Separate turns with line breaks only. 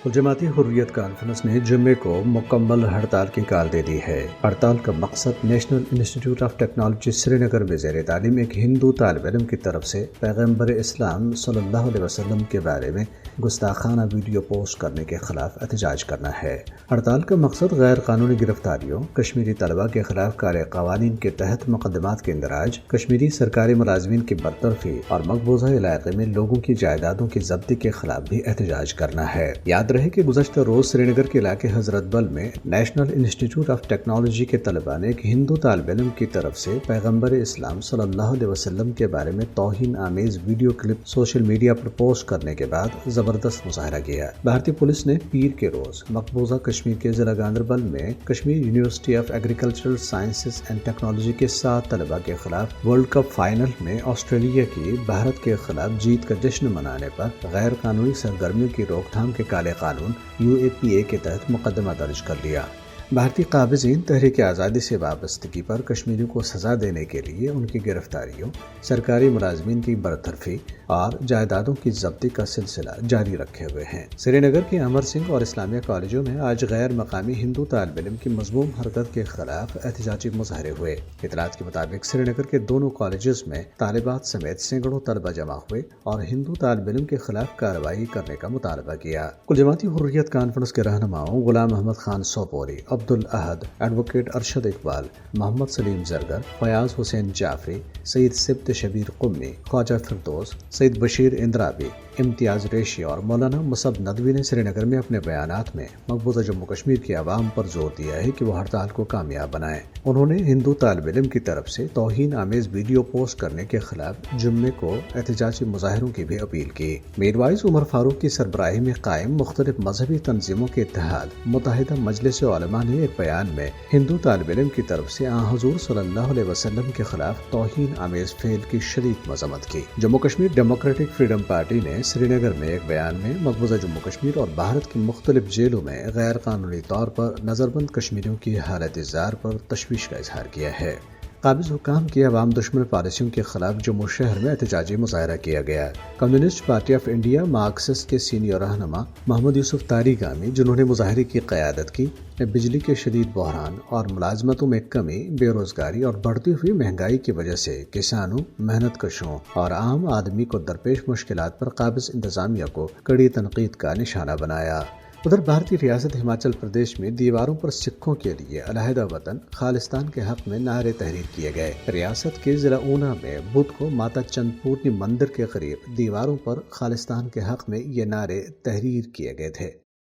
جماعتی حریت کانفرنس نے جمعے کو مکمل ہڑتال کی کال دے دی ہے۔ ہڑتال کا مقصد نیشنل انسٹی ٹیوٹ آف ٹیکنالوجی سری نگر میں زیر تعلیم ایک ہندو طالب علم کی طرف سے پیغمبر اسلام صلی اللہ علیہ وسلم کے بارے میں گستاخانہ ویڈیو پوسٹ کرنے کے خلاف احتجاج کرنا ہے۔ ہڑتال کا مقصد غیر قانونی گرفتاریوں، کشمیری طلبہ کے خلاف کالے قوانین کے تحت مقدمات کے اندراج، کشمیری سرکاری ملازمین کی برطرفی اور مقبوضہ علاقے میں لوگوں کی جائیدادوں کی ضبطی کے خلاف بھی احتجاج کرنا ہے۔ یاد رہے کہ گزشتہ روز سری نگر کے علاقے حضرت بل میں نیشنل انسٹی ٹیوٹ آف ٹیکنالوجی کے طلباء نے ایک ہندو طالب علم کی طرف سے پیغمبر اسلام صلی اللہ علیہ وسلم کے بارے میں توہین آمیز ویڈیو کلپ سوشل میڈیا پر پوسٹ کرنے کے بعد زبردست مظاہرہ کیا۔ بھارتی پولیس نے پیر کے روز مقبوضہ کشمیر کے ضلع گاندربل میں Kashmir university of agricultural sciences and technology کے 7 طلباء کے خلاف ورلڈ کپ فائنل میں آسٹریلیا کی بھارت کے خلاف جیت کا جشن منانے پر غیر قانونی سرگرمیوں کی روک تھام کے کالے قانون UAPA کے تحت مقدمہ درج کر لیا۔ بھارتی قابضین تحریک آزادی سے وابستگی پر کشمیریوں کو سزا دینے کے لیے ان کی گرفتاریوں، سرکاری ملازمین کی برطرفی اور جائیدادوں کی ضبطی کا سلسلہ جاری رکھے ہوئے ہیں۔ سری نگر کے امر سنگھ اور اسلامیہ کالجوں میں آج غیر مقامی ہندو طالب علم کی مذموم حرکت کے خلاف احتجاجی مظاہرے ہوئے۔ اطلاعات کے مطابق سری نگر کے دونوں کالجز میں طالبات سمیت سینکڑوں طلبہ جمع ہوئے اور ہندو طالب علم کے خلاف کارروائی کرنے کا مطالبہ کیا۔ کل جماعتی حریت کانفرنس کے رہنماؤں غلام محمد خان سوپوری، عبدالاحد، ایڈوکیٹ ارشد اقبال، محمد سلیم زرگر، فیاض حسین جعفری، سید سبت شبیر قمی، خواجہ فردوس، سید بشیر اندرابی، امتیاز ریشی اور مولانا مصعب ندوی نے سری نگر میں اپنے بیانات میں مقبوضہ جموں کشمیر کے عوام پر زور دیا ہے کہ وہ ہڑتال کو کامیاب بنائیں۔ انہوں نے ہندو طالب علم کی طرف سے توہین آمیز ویڈیو پوسٹ کرنے کے خلاف جمعے کو احتجاجی مظاہروں کی بھی اپیل کی۔ میر وائز عمر فاروق کی سربراہی میں قائم مختلف مذہبی تنظیموں کے اتحاد متحدہ مجلس علماء نے ایک بیان میں ہندو طالب علم کی طرف سے حضور صلی اللہ علیہ وسلم کے خلاف توہین آمیز فعل کی شدید مذمت کی۔ Jammu Kashmir democratic freedom party نے سری نگر میں ایک بیان میں مقبوضہ جموں کشمیر اور بھارت کی مختلف جیلوں میں غیر قانونی طور پر نظربند کشمیریوں کی حالت زار پر تشویش کا اظہار کیا ہے۔ قابض حکام کی عوام دشمن پالیسیوں کے خلاف جموں شہر میں احتجاجی مظاہرہ کیا گیا۔ Communist party of India Marxist کے سینئر رہنما محمد یوسف طارقانی، جنہوں نے مظاہرے کی قیادت کی، نے بجلی کے شدید بحران اور ملازمتوں میں کمی، بے روزگاری اور بڑھتی ہوئی مہنگائی کی وجہ سے کسانوں، محنت کشوں اور عام آدمی کو درپیش مشکلات پر قابض انتظامیہ کو کڑی تنقید کا نشانہ بنایا۔ ادھر بھارتی ریاست ہماچل پردیش میں دیواروں پر سکھوں کے لیے علیحدہ وطن خالصتان کے حق میں نعرے تحریر کیے گئے۔ ریاست کے ضلع اونا میں بدھ کو ماتا چند پورنی مندر کے قریب دیواروں پر خالصتان کے حق میں یہ نعرے تحریر کیے گئے تھے۔